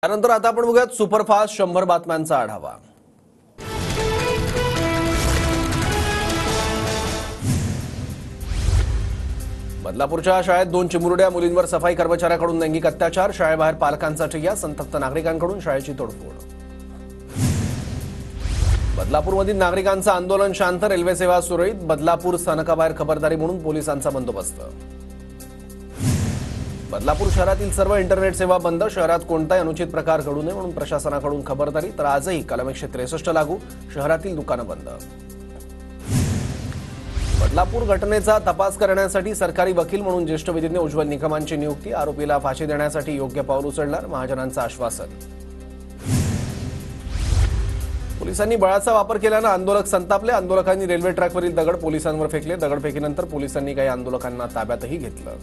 त्यानंतर आता आपण बघूयात सुपरफास्ट 100 बातम्यांचा आढावा। बदलापूरच्या शाळेत 2 चिमुरड्या मुलींवर सफाई कर्मचाऱ्याकडून लैंगिक अत्याचार, शाळेबाहेर पालकांचा ठिय्या, संतप्त नागरिकांकडून शाळेची तोडफोड। बदलापूरमधील नागरिकांचं आंदोलन शांत, रेल्वे सेवा सुरळीत, बदलापूर स्थानकाबाहेर खबरदारी म्हणून पोलिसांचा बंदोबस्त। बदलापूर शहरातील सर्व इंटरनेट सेवा बंद, शहरात कोणताही अनुचित प्रकार घडू नये म्हणून प्रशासनाकडून खबरदारी, तर आजही कलम 163 लागू, शहरातील दुकानं बंद। बदलापूर घटनेचा तपास करण्यासाठी सरकारी वकील म्हणून ज्येष्ठ विधिज्ञ उज्ज्वल निकमांची नियुक्ती, आरोपीला फाशी देण्यासाठी योग्य पाऊल उचलणार, महाजनांचं आश्वासन। पोलिसांनी बळाचा वापर केल्यानं आंदोलक संतापले, आंदोलकांनी रेल्वे ट्रॅकवरील दगड पोलिसांवर फेकले, दगडफेकीनंतर पोलिसांनी काही आंदोलकांना ताब्यातही घेतलं।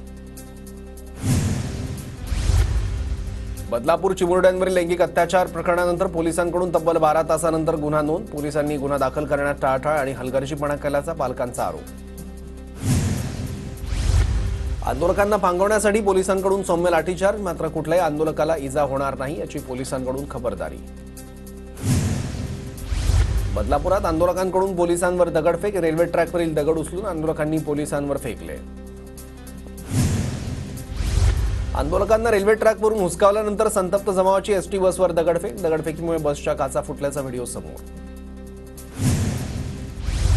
बदलापूर चिमुरड्यांवरील लैंगिक अत्याचार प्रकरणानंतर पोलिसांकडून तब्बल 12 तासानंतर गुन्हा नोंद, पोलिसांनी गुन्हा दाखल करण्यात टाळाटाळ आणि हलगर्जीपणा केल्याचा पालकांचा आरोप। आंदोलकांना पांगवण्यासाठी पोलिसांकडून सौम्य लाठीचार्ज, मात्र कुठल्याही आंदोलकाला इजा होणार नाही याची पोलिसांकडून खबरदारी। बदलापुरात आंदोलकांकडून पोलिसांवर दगडफेक, रेल्वे ट्रॅकवरील दगड उचलून आंदोलकांनी पोलिसांवर फेकले। आंदोलकांना रेल्वे ट्रॅकवरून हुसकावल्यानंतर संतप्त जमावाची एसटी बसवर दगडफेक, दगडफेकीमुळे बसच्या काचा फुटल्याचा व्हिडिओ समोर।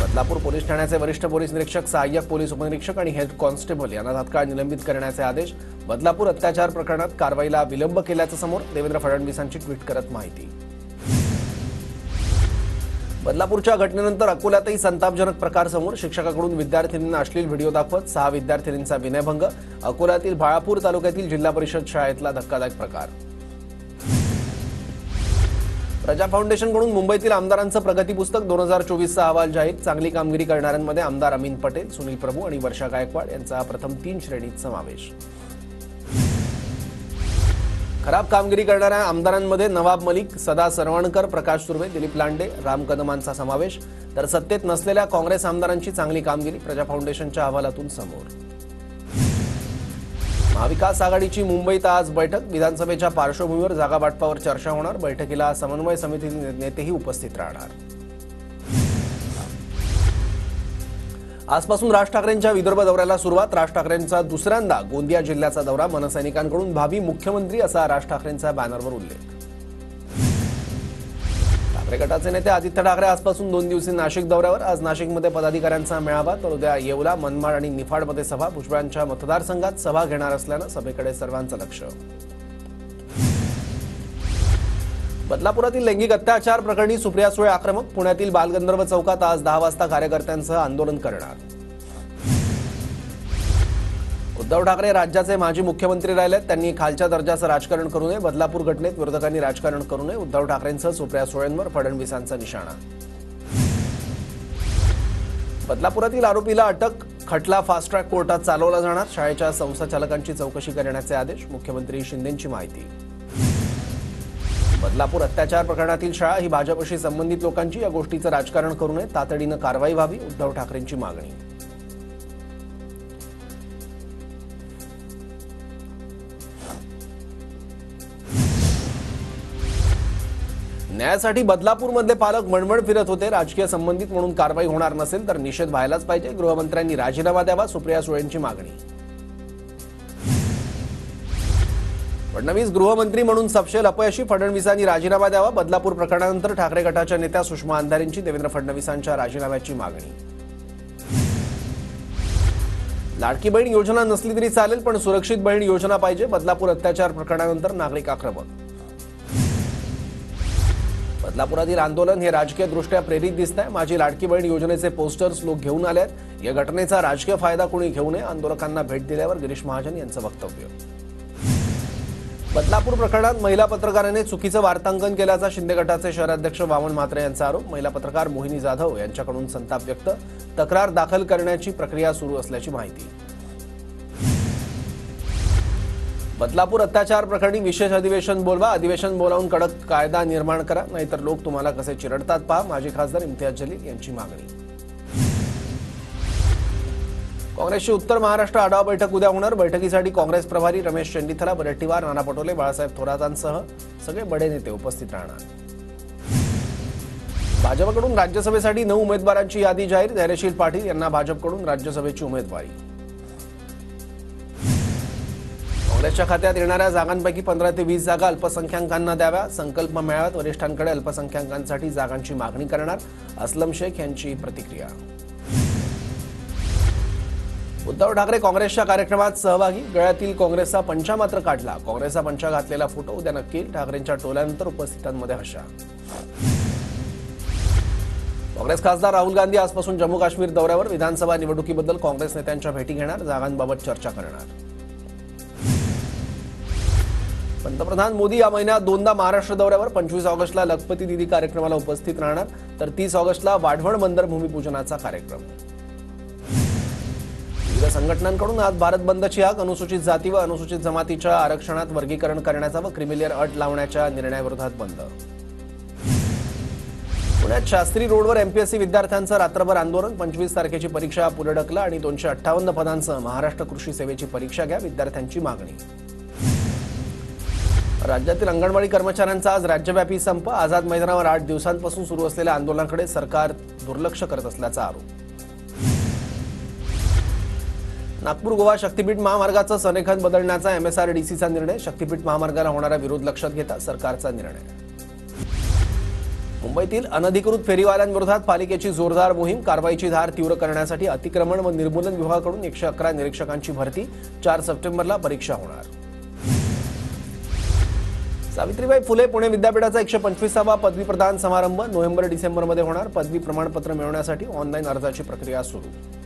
बदलापूर पोलीस ठाण्याचे वरिष्ठ पोलीस निरीक्षक, सहाय्यक पोलीस उपनिरीक्षक आणि हेड कॉन्स्टेबल यांना तात्काळ निलंबित करण्याचे आदेश। बदलापूर अत्याचार प्रकरणात कारवाईला विलंब केल्याचं समोर, देवेंद्र फडणवीसांची ट्विट करत माहिती। बदलापूरच्या घटनेनंतर अकोल्यातही संतापजनक प्रकार समोर, शिक्षकाकडून विद्यार्थिनींना अश्लील व्हिडिओ दाखवत 6 विद्यार्थिनींचा विनयभंग, अकोल्यातील बाळापूर तालुक्यातील जिल्हा परिषद शाळेतला धक्कादायक प्रकार। प्रजा फाउंडेशनकडून मुंबईतील आमदारांचं प्रगती पुस्तक 2024चा अहवाल जाहीर, चांगली कामगिरी करणाऱ्यांमध्ये आमदार अमीन पटेल, सुनील प्रभू आणि वर्षा गायकवाड यांचा प्रथम 3 श्रेणीत समावेश। खराब कामगिरी करणाऱ्या आमदारांमध्ये नवाब मलिक, सदा सरवणकर, प्रकाश सुर्वे, दिलीप लांडे, राम कदमांचा समावेश, तर सत्तेत नसलेल्या काँग्रेस आमदारांची चांगली कामगिरी प्रजा फाउंडेशनच्या अहवालातून समोर। महाविकास आघाडीची मुंबईत आज बैठक, विधानसभेच्या पार्श्वभूमीवर जागा वाटपावर चर्चा होणार, बैठकीला समन्वय समितीचे नेतेही उपस्थित राहणार। आजपासून राज ठाकरेंच्या विदर्भ दौऱ्याला सुरुवात, राज ठाकरेंचा दुसऱ्यांदा गोंदिया जिल्ह्याचा दौरा, मनसैनिकांकडून भावी मुख्यमंत्री असा राज ठाकरेंचा बॅनरवर उल्लेख। ठाकरे गटाचे नेते आदित्य ठाकरे आजपासून 2 दिवसीय नाशिक दौऱ्यावर, आज नाशिकमध्ये पदाधिकाऱ्यांचा मेळावा, तर उद्या येवला, मनमाड आणि निफाडमध्ये सभा, भुजबळांच्या मतदारसंघात सभा घेणार असल्यानं सभेकडे सर्वांचं लक्ष। बदलापुरातील लैंगिक अत्याचार प्रकरणी सुप्रिया सुळे आक्रमक, पुण्यातील बालगंधर्व चौकात आज 10 वाजता कार्यकर्त्यांसह आंदोलन करणार। उद्धव ठाकरे राज्याचे माजी मुख्यमंत्री राहिलेत, त्यांनी खालच्या दर्जाचं राजकारण करू नये, बदलापूर घटनेत विरोधकांनी राजकारण करू नये, उद्धव ठाकरेंसह सुप्रिया सुळेंवर फडणवीसांचा निशाणा। बदलापुरातील आरोपीला अटक, खटला फास्ट ट्रॅक कोर्टात चालवला जाणार, शाळेच्या संचालकांची चौकशी करण्याचे आदेश, मुख्यमंत्री शिंदेंची माहिती। बदलापूर अत्याचार प्रकरणातील शाळा ही भाजपशी संबंधित लोकांची, या गोष्टीचं राजकारण करू नये, तातडीनं कारवाई व्हावी, उद्धव ठाकरेंची मागणी। न्यायासाठी बदलापूरमधले पालक मणमण फिरत होते, राजकीय संबंधित म्हणून कारवाई होणार नसेल तर निषेध व्हायलाच पाहिजे, गृहमंत्र्यांनी राजीनामा द्यावा, सुप्रिया सुळेंची मागणी। फडणवीस गृहमंत्री म्हणून सपशेल अपयशी, फडणवीसांनी राजीनामा द्यावा, बदलापूर प्रकरणानंतर ठाकरे गटाच्या नेत्या सुषमा अंधारेंची देवेंद्र फडणवीसांच्या राजीनाम्याची मागणी। लाडकी बहीण योजना नसली तरी चालेल, पण सुरक्षित बहीण योजना पाहिजे, बदलापूर अत्याचार प्रकरणानंतर नागरिक आक्रमक। बदलापुरातील आंदोलन हे राजकीयदृष्ट्या प्रेरित दिसत आहे, माझी लाडकी बहीण योजनेचे पोस्टर्स लोक घेऊन आले आहेत, या घटनेचा राजकीय फायदा कोणी घेऊ नये, आंदोलकांना भेट दिल्यावर गिरीश महाजन यांचं वक्तव्य। बदलापूर प्रकरणात महिला पत्रकाराने चुकीचं वार्तांकन केल्याचा शिंदे गटाचे शहराध्यक्ष वामन म्हात्रे यांचा आरोप, महिला पत्रकार मोहिनी जाधव यांच्याकडून संताप व्यक्त, तक्रार दाखल करण्याची प्रक्रिया सुरू असल्याची माहिती। बदलापूर अत्याचार प्रकरणी विशेष अधिवेशन बोलवा, अधिवेशन बोलावून कडक कायदा निर्माण करा, नाहीतर लोक तुम्हाला कसे चिरडतात पहा, माजी खासदार इम्तियाज जलील यांची मागणी। काँग्रेसची उत्तर महाराष्ट्र आढावा बैठक उद्या होणार। बैठकीसाठी काँग्रेस प्रभारी रमेश चंडीथला, वडेट्टीवार, नाना पटोले, बाळासाहेब थोरातांसह सगळे बडे नेते उपस्थित राहणार। भाजपकडून राज्यसभेसाठी 9 उमेदवारांची यादी जाहीर। धैर्यशील पाटील यांना भाजपकडून राज्यसभेची उमेदवारी। काँग्रेसच्या खात्यात येणाऱ्या जागांपैकी 15 ते 20 जागा अल्पसंख्याकांना द्याव्या। संकल्प मेळाव्यात वरिष्ठांकडे अल्पसंख्याकांसाठी जागांची मागणी करणार। असलम शेख यांची प्रतिक्रिया। उद्धव ठाकरे काँग्रेसच्या कार्यक्रमात सहभागी। गळ्यातील काँग्रेसचा पंचा मात्र काढला। काँग्रेसचा पंचा घातलेला फोटो उद्या नक्की येईल। ठाकरेंच्या टोल्यानंतर उपस्थितांमध्ये हर्षा। काँग्रेस खासदार राहुल गांधी आजपासून जम्मू काश्मीर दौऱ्यावर। विधानसभा निवडणुकीबद्दल काँग्रेस नेत्यांच्या भेटी घेणार। जागांबाबत चर्चा करणार। पंतप्रधान मोदी या महिन्यात 2दा महाराष्ट्र दौऱ्यावर। 25 ऑगस्टला लखपती दीदी कार्यक्रमाला उपस्थित राहणार, तर 30 ऑगस्टला वाढवण बंदर भूमिपूजनाचा कार्यक्रम। विविध संघटनांकडून आज भारत बंदची हाक। अनुसूचित जाती व अनुसूचित जमातीच्या आरक्षणात वर्गीकरण करण्याचा व क्रिमिलेअर अट लावण्याच्या निर्णयाविरोधात बंद। पुण्यात शास्त्री रोडवर एमपीएससी विद्यार्थ्यांचं रात्रभर आंदोलन। 25 तारखेची परीक्षा पुढे ढकला आणि 258 पदांसह महाराष्ट्र कृषी सेवेची परीक्षा घ्या, विद्यार्थ्यांची मागणी। राज्यातील अंगणवाडी कर्मचाऱ्यांचा आज राज्यव्यापी संप। आझाद मैदानावर 8 दिवसांपासून सुरू असलेल्या आंदोलनाकडे सरकार दुर्लक्ष करत असल्याचा आरोप। नागपूर गोवा शक्तीपीठ महामार्गाचं संरेखन बदलण्याचा एमएसआरडीसीचा निर्णय। शक्तीपीठ महामार्गाला होणारा विरोध लक्षात घेता सरकारचा निर्णय। मुंबईतील अनधिकृत फेरीवाल्यांविरोधात पालिकेची जोरदार मोहीम। कारवाईची धार तीव्र करण्यासाठी अतिक्रमण व निर्मूलन विभागाकडून 111 निरीक्षकांची भरती। 4 सप्टेंबरला परीक्षा होणार। सावित्रीबाई फुले पुणे विद्यापीठाचा 125वा पदवी प्रदान समारंभ नोव्हेंबर-डिसेंबरमध्ये होणार। पदवी प्रमाणपत्र मिळवण्यासाठी ऑनलाईन अर्जाची प्रक्रिया सुरू।